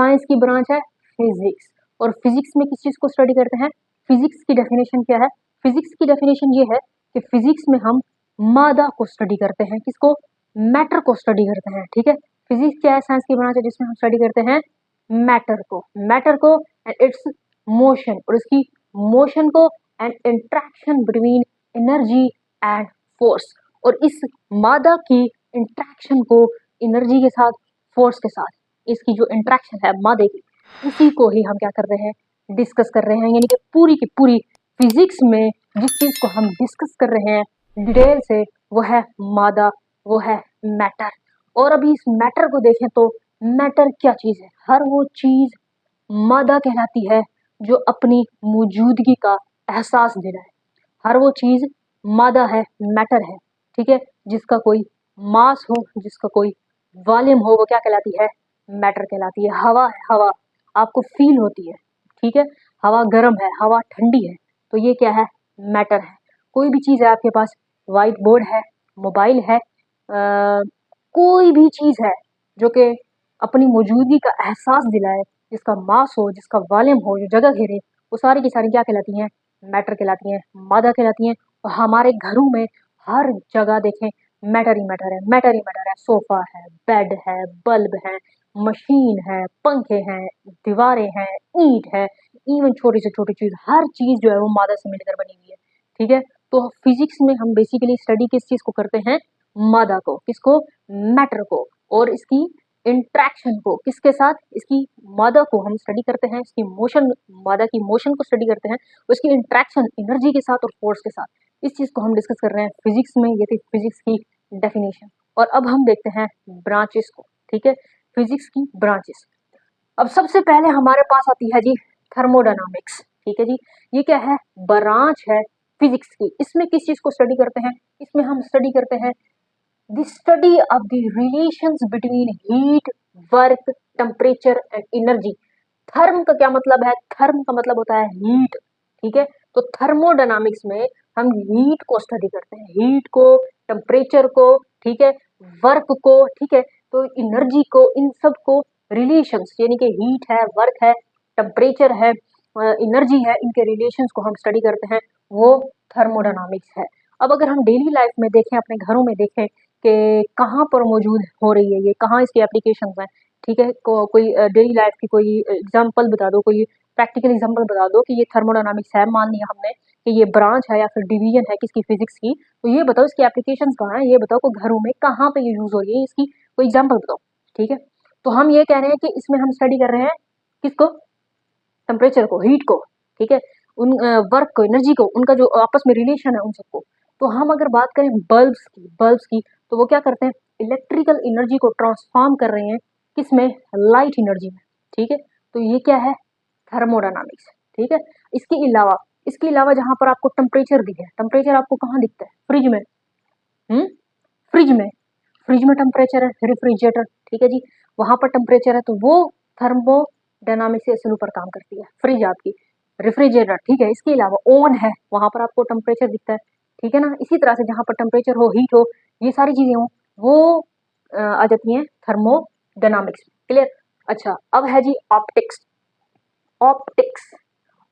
Science की branch है physics, और फिजिक्स में किस चीज को स्टडी करते हैं? फिजिक्स की डेफिनेशन क्या है? फिजिक्स की डेफिनेशन ये है कि फिजिक्स में हम मादा को स्टडी करते हैं, किसको? मैटर को स्टडी करते हैं, ठीक है। फिजिक्स क्या है? साइंस की ब्रांच है जिसमें हम स्टडी करते हैं मैटर को एंड इट्स मोशन, और इसकी मोशन को and interaction between energy and force, और इस मादा की इंट्रैक्शन को एनर्जी के साथ, फोर्स के साथ, इसकी जो इंट्रैक्शन है मादे की, उसी को ही हम क्या कर रहे हैं? डिस्कस कर रहे हैं। यानी कि पूरी की पूरी फिजिक्स में जिस चीज को हम डिस्कस कर रहे हैं डिटेल से, वो है मादा, वो है मैटर। और अभी इस मैटर को देखें तो मैटर क्या चीज है? हर वो चीज मादा कहलाती है जो अपनी मौजूदगी का एहसास दिलाए। हर वो चीज मादा है, मैटर है, ठीक है। जिसका कोई मास हो, जिसका कोई वॉल्यूम हो, वो क्या कहलाती है? मैटर कहलाती है। हवा है, हवा आपको फील होती है, ठीक है। हवा गर्म है, हवा ठंडी है, तो ये क्या है? मैटर है। कोई भी चीज है आपके पास, व्हाइट बोर्ड है, मोबाइल है, कोई भी चीज है जो कि अपनी मौजूदगी का एहसास दिलाए, जिसका मास हो, जिसका वॉल्यूम हो, जो जगह घेरे, वो सारी की सारी क्या कहलाती हैं? मैटर कहलाती हैं, मादा कहलाती हैं। और हमारे घरों में हर जगह देखें मैटर ही मैटर है, मैटर ही मैटर है। सोफा है, बेड है, बल्ब है, मशीन है, पंखे हैं, दीवारें हैं, ईंट है, इवन छोटी से छोटी चीज, हर चीज जो है वो मादा से मिलकर बनी हुई है, ठीक है। तो फिजिक्स में हम बेसिकली स्टडी किस चीज को करते हैं? मादा को, किसको? मैटर को, और इसकी इंट्रैक्शन को, किसके साथ? इसकी मादा को हम स्टडी करते हैं, इसकी मोशन, मादा की मोशन को स्टडी करते हैं, उसकी इंट्रैक्शन एनर्जी के साथ और फोर्स के साथ। इस चीज को हम डिस्कस कर रहे हैं फिजिक्स में। ये थी फिजिक्स की डेफिनेशन। और अब हम देखते हैं ब्रांचेस को, ठीक है, फिजिक्स की ब्रांचेस। अब सबसे पहले हमारे पास आती है जी थर्मोडायनामिक्स, ठीक है जी। ये क्या है? ब्रांच है फिजिक्स की। इसमें किस चीज को स्टडी करते हैं? इसमें हम स्टडी करते हैं the study of the relations between heat, work, temperature and energy। Therm का क्या मतलब है? थर्म का मतलब होता है हीट, ठीक है। तो थर्मोडायनामिक्स में हम हीट को स्टडी करते हैं, हीट को, टेम्परेचर को, ठीक है, वर्क को, ठीक है, तो एनर्जी को, इन सब को रिलेशंस, यानी कि हीट है, वर्क है, टेम्परेचर है, एनर्जी है, इनके रिलेशंस को हम स्टडी करते हैं, वो थर्मोडायनामिक्स है। अब अगर हम डेली लाइफ में देखें, अपने घरों में देखें कि कहाँ पर मौजूद हो रही है ये, कहाँ इसकी एप्लीकेशंस हैं, ठीक है। कोई डेली लाइफ की कोई एग्जांपल बता दो, कोई प्रैक्टिकल एग्जांपल बता दो कि ये थर्मोडायनामिक्स है, मान लिया हमने कि ये ब्रांच है या फिर डिवीजन है किसकी? फिजिक्स की। तो ये बताओ इसकी एप्लीकेशंस कहाँ है, ये बताओ को घरों में कहाँ पे ये यूज हो रही है, इसकी कोई एग्जांपल बताओ, ठीक है। तो हम ये कह रहे हैं कि इसमें हम स्टडी कर रहे हैं किसको? टेम्परेचर को, हीट को, ठीक है, उन वर्क को, एनर्जी को, उनका जो आपस में रिलेशन है उन सबको। तो हम अगर बात करें बल्ब्स की, तो वो क्या करते हैं? इलेक्ट्रिकल एनर्जी को ट्रांसफॉर्म कर रहे हैं किसमें? लाइट एनर्जी में, ठीक है। तो ये क्या है? थर्मोडायनामिक्स, ठीक है। इसके अलावा जहां पर आपको टेम्परेचर दिखे, टेम्परेचर आपको कहाँ दिखता है? फ्रिज में, हम्म, फ्रिज में, फ्रिज में टेम्परेचर है, रेफ्रिजरेटर, ठीक है जी, वहां पर टेम्परेचर है, तो वो थर्मोडायनामिक्स से असल पर काम करती है, फ्रिज आपकी, रेफ्रिजरेटर, ठीक है। इसके अलावा ओवन है, वहां पर आपको टेम्परेचर दिखता है, ठीक है ना। इसी तरह से जहां पर टेम्परेचर हो, हीट हो, ये सारी चीजें हो, वो आ जाती हैं थर्मोडायनामिक्स। क्लियर? अच्छा, अब है जी ऑप्टिक्स। ऑप्टिक्स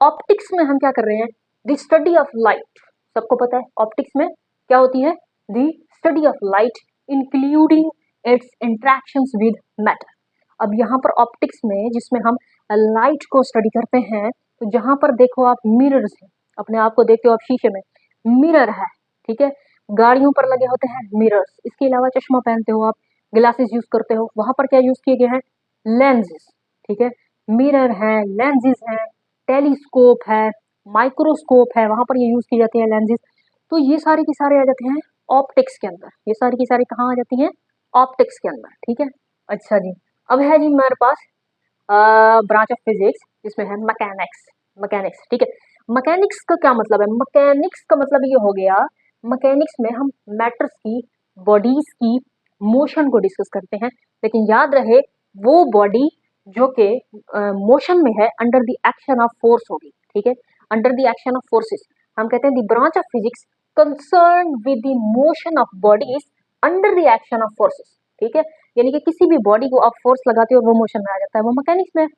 ऑप्टिक्स में हम क्या कर रहे हैं? The study of light. सबको पता है ऑप्टिक्स में क्या होती है? The study of light including it's interactions with matter. अब यहाँ पर ऑप्टिक्स में जिसमें हम लाइट को स्टडी करते हैं, तो जहां पर देखो आप मिरर्स हैं, अपने आप को देखते हो आप शीशे में, मिरर है, ठीक है। गाड़ियों पर लगे होते हैं मिरर्स। इसके अलावा चश्मा पहनते हो आप, ग्लासेस यूज करते हो, वहां पर क्या यूज किए गए हैं? लेंसेज, ठीक है। मिरर है, लेंसेज है, टेलीस्कोप है, माइक्रोस्कोप है, वहां पर ये यूज की जाती है लेंसेज। तो ये सारे के सारे आ जाते हैं ऑप्टिक्स के अंदर। ये सारी की सारी कहाँ आ जाती हैं? ऑप्टिक्स के अंदर, ठीक है। अच्छा जी, अब है जी हमारे पास ब्रांच ऑफ फिजिक्स जिसमें है मैकेनिक्स। मैकेनिक्स, ठीक है। मैकेनिक्स का क्या मतलब है? मैकेनिक्स का मतलब ये हो गया, मैकेनिक्स में हम मैटर्स की, बॉडीज की मोशन को डिस्कस करते हैं, लेकिन याद रहे वो बॉडी जो कि मोशन में है under the action of force होगी, ठीक है, under the action of forces. हम कहते हैं the branch of physics concern with the motion of bodies under the action of forces, ठीक है। यानी कि किसी भी बॉडी को आप फोर्स लगाते हो और वो मोशन में आ जाता है, वो मैकेनिक्स में है,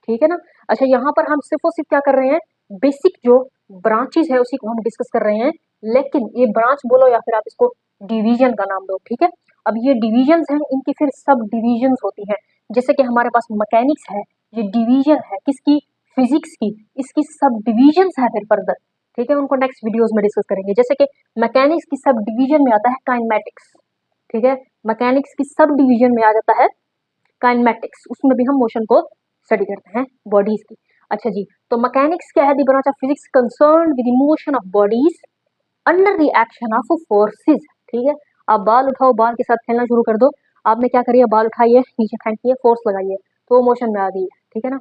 ठीक है ना। अच्छा, यहाँ पर हम सिर्फ और सिर्फ क्या कर रहे हैं, बेसिक जो ब्रांचेज है उसी को हम डिस्कस कर रहे हैं, लेकिन ये ब्रांच बोलो या फिर आप इसको डिवीजन का नाम दो, ठीक है। अब ये डिवीजन हैं, इनकी फिर सब डिवीजन होती है, जैसे कि हमारे पास मैकेनिक्स है, ये डिवीजन है किसकी, फिजिक्स की, इसकी सब डिवीजन है फिर फर्दर, ठीक है, उनको नेक्स्ट वीडियोस में डिस्कस करेंगे। जैसे कि मैकेनिक्स की सब डिवीजन में आता है काइनेमेटिक्स, ठीक है, मैकेनिक्स की सब डिवीजन में आ जाता है काइनेमेटिक्स, उसमें भी हम मोशन को स्टडी करते हैं बॉडीज की। अच्छा जी, तो मैकेनिक्स क्या है, the branch of physics concerned with the motion of bodies under the action of forces, ठीक है। आप बाल उठाओ, बाल के साथ खेलना शुरू कर दो, आपने क्या करिए, बाल उठाइए, नीचे फेंकिए, फोर्स लगाइए, तो वो मोशन में आ गई है, ठीक है ना।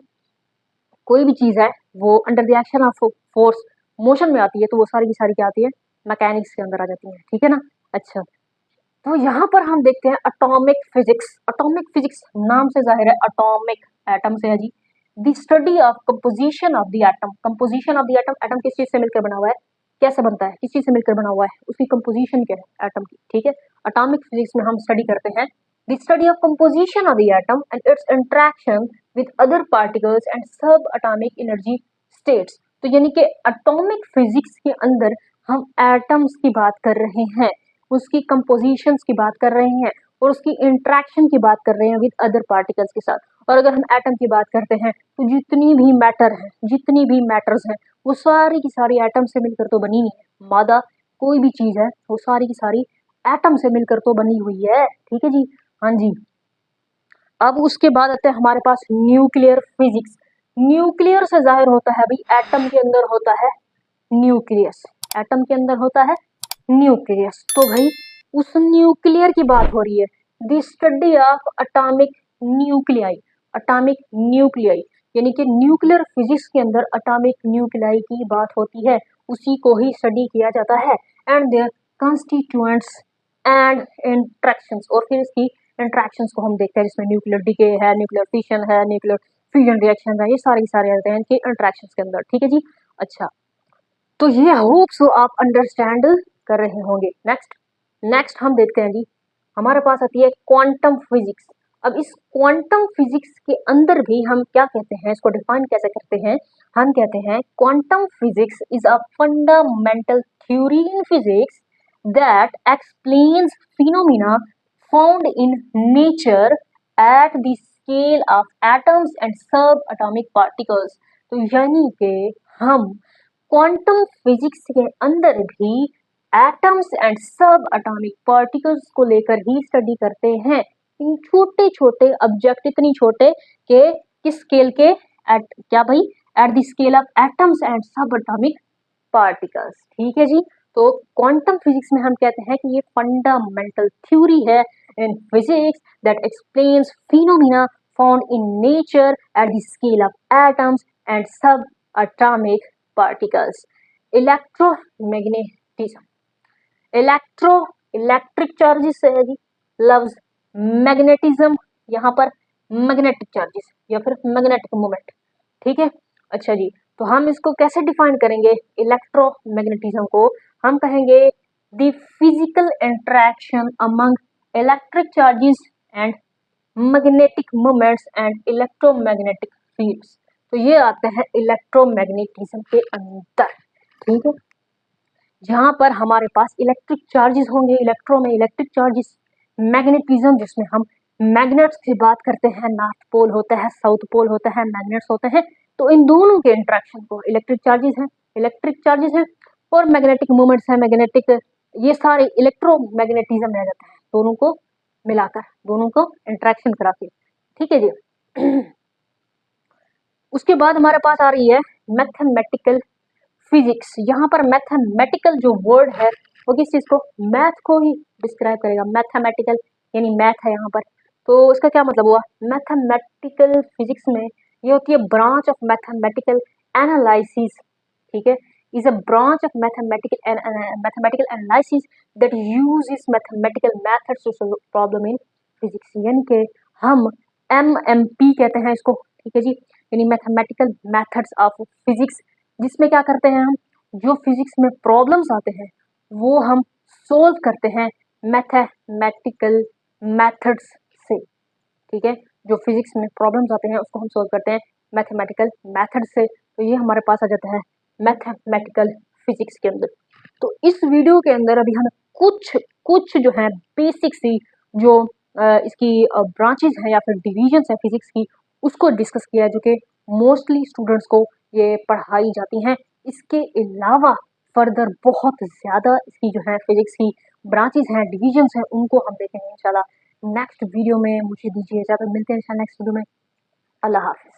कोई भी चीज है वो under the action of force motion में आती है, तो वो सारी की सारी क्या आती है, मैकेनिक्स के अंदर आ जाती है, ठीक है ना। अच्छा, तो यहाँ पर हम देखते हैं एटॉमिक फिजिक्स। एटॉमिक फिजिक्स नाम से जाहिर है, एटॉमिक एटम से है जी, the study of composition of the atom. Composition of the atom, atom किस चीज से मिलकर बना हुआ है, कैसे बनता है, किस चीज से मिलकर बना हुआ है, उसकी कंपोजिशन क्या है एटम की, ठीक है। एटॉमिक फिजिक्स में हम स्टडी करते हैं the study of composition of the atom and it's interaction with other particles and सब एटॉमिक एनर्जी स्टेट्स। तो यानी कि एटॉमिक फिजिक्स के अंदर हम एटम्स की बात कर रहे हैं, उसकी कंपोजिशंस की बात कर रहे हैं और उसकी इंट्रैक्शन की बात कर रहे हैं विद अदर पार्टिकल्स के साथ। और अगर हम एटम की बात करते हैं तो जितनी भी मैटर है, जितनी भी मैटर्स हैं, वो सारी की सारी एटम से मिलकर तो बनी नहीं है। मादा कोई भी चीज है वो सारी की सारी एटम से मिलकर तो बनी हुई है, ठीक है जी, हाँ जी। अब उसके बाद आते हैं हमारे पास न्यूक्लियर फिजिक्स। न्यूक्लियर से जाहिर होता है भाई, एटम के अंदर होता है न्यूक्लियस, एटम के अंदर होता है न्यूक्लियस, तो भाई उस न्यूक्लियर की बात हो रही है, the study of atomic nuclei. Atomic nuclei यानी कि न्यूक्लियर फिजिक्स के अंदर एटॉमिक न्यूक्लियाई की बात होती है, उसी को ही स्टडी किया जाता है, and their constituents and interactions, और फिर इसकी इंट्रैक्शंस को हम देखते हैं, जिसमें न्यूक्लियर डिके है, न्यूक्लियर फिशन है, न्यूक्लियर फ्यूजन रिएक्शन है, ये सारे आते हैं इनके इंट्रैक्शंस के अंदर, ठीक है जी। अच्छा, तो ये होप सो आप अंडरस्टैंड कर रहे होंगे। नेक्स्ट हम देखते हैं जी, हमारे पास आती है क्वांटम फिजिक्स। अब इस क्वांटम फिजिक्स के अंदर भी हम क्या कहते हैं, इसको डिफाइन कैसे करते हैं, हम कहते हैं quantum physics is a fundamental theory in physics that explains phenomena found in nature at the scale of atoms and subatomic particles. तो यानी कि हम क्वांटम फिजिक्स के अंदर भी atoms and subatomic particles को लेकर ही स्टडी करते हैं, इन छोटे छोटे ऑब्जेक्ट, इतनी छोटे के किस स्केल के, एट क्या भाई, eight the scale of atoms and subatomic particles, ठीक है जी। तो क्वांटम फिजिक्स में हम कहते हैं कि ये फंडामेंटल थ्योरी है in physics that explains phenomena found in nature at the scale of atoms and subatomic particles. Electromagnetism, electric charges है जी, लव्स मैग्नेटिज्म, यहाँ पर मैग्नेटिक चार्जेस या फिर मैग्नेटिक मोमेंट, ठीक है। अच्छा जी, तो हम इसको कैसे डिफाइन करेंगे, इलेक्ट्रोमैग्नेटिज्म को हम कहेंगे the physical interaction among electric charges and magnetic moments and electromagnetic fields. तो ये आते हैं इलेक्ट्रोमैग्नेटिज्म के अंदर, ठीक है, जहां पर हमारे पास इलेक्ट्रिक चार्जेस होंगे, इलेक्ट्रो में इलेक्ट्रिक चार्जेस, मैग्नेटिज्म जिसमें हम मैग्नेट्स की बात करते हैं, नॉर्थ पोल होता है, साउथ पोल होता है, मैग्नेट्स होते हैं, तो इन दोनों के इंट्रैक्शन को इलेक्ट्रिक चार्जेस हैं और मैग्नेटिक मूवमेंट्स हैं, मैग्नेटिक, ये सारे इलेक्ट्रोमैग्नेटिज्म में आ जाते हैं, दोनों को मिलाकर, दोनों को इंट्रैक्शन करा के, ठीक है जी। उसके बाद हमारे पास आ रही है मैथमेटिकल फिजिक्स। यहाँ पर मैथमेटिकल जो वर्ड है वो किस चीज को, मैथ को ही डिस्क्राइब करेगा, मैथमेटिकल यानी मैथ है यहाँ पर, तो इसका क्या मतलब हुआ, मैथमेटिकल फिजिक्स में ये होती है ब्रांच ऑफ मैथमेटिकल एनालिसिस, ठीक है, is a branch of mathematical analysis that uses mathematical methods to solve problem in physics, यानी कि हम एमएमपी कहते हैं इसको, ठीक है जी, यानी मैथमेटिकल मेथड्स ऑफ फिजिक्स, जिसमें क्या करते हैं हम, जो फिजिक्स में प्रॉब्लम्स आते हैं वो हम सोल्व करते हैं मैथमेटिकल मेथड्स से, ठीक है। जो फिजिक्स में प्रॉब्लम्स आते हैं उसको हम सोल्व करते हैं मैथमेटिकल मेथड से। तो ये हमारे पास आ जाता है मैथमेटिकल फिजिक्स के अंदर। तो इस वीडियो के अंदर अभी हम कुछ कुछ जो है बेसिक सी जो इसकी ब्रांचेज हैं या फिर डिविजन्स हैं फिजिक्स की, उसको डिस्कस किया है, जो कि मोस्टली स्टूडेंट्स को ये पढ़ाई जाती हैं। इसके अलावा फर्दर बहुत ज़्यादा इसकी जो है फिजिक्स की ब्रांचेज हैं, डिविजन्स हैं, उनको हम देखेंगे इंशाल्लाह नेक्स्ट वीडियो में। मुझे दीजिए इजाज़त, मिलते हैं इंशाल्लाह नेक्स्ट वीडियो में। अल्लाह हाफ़िज़।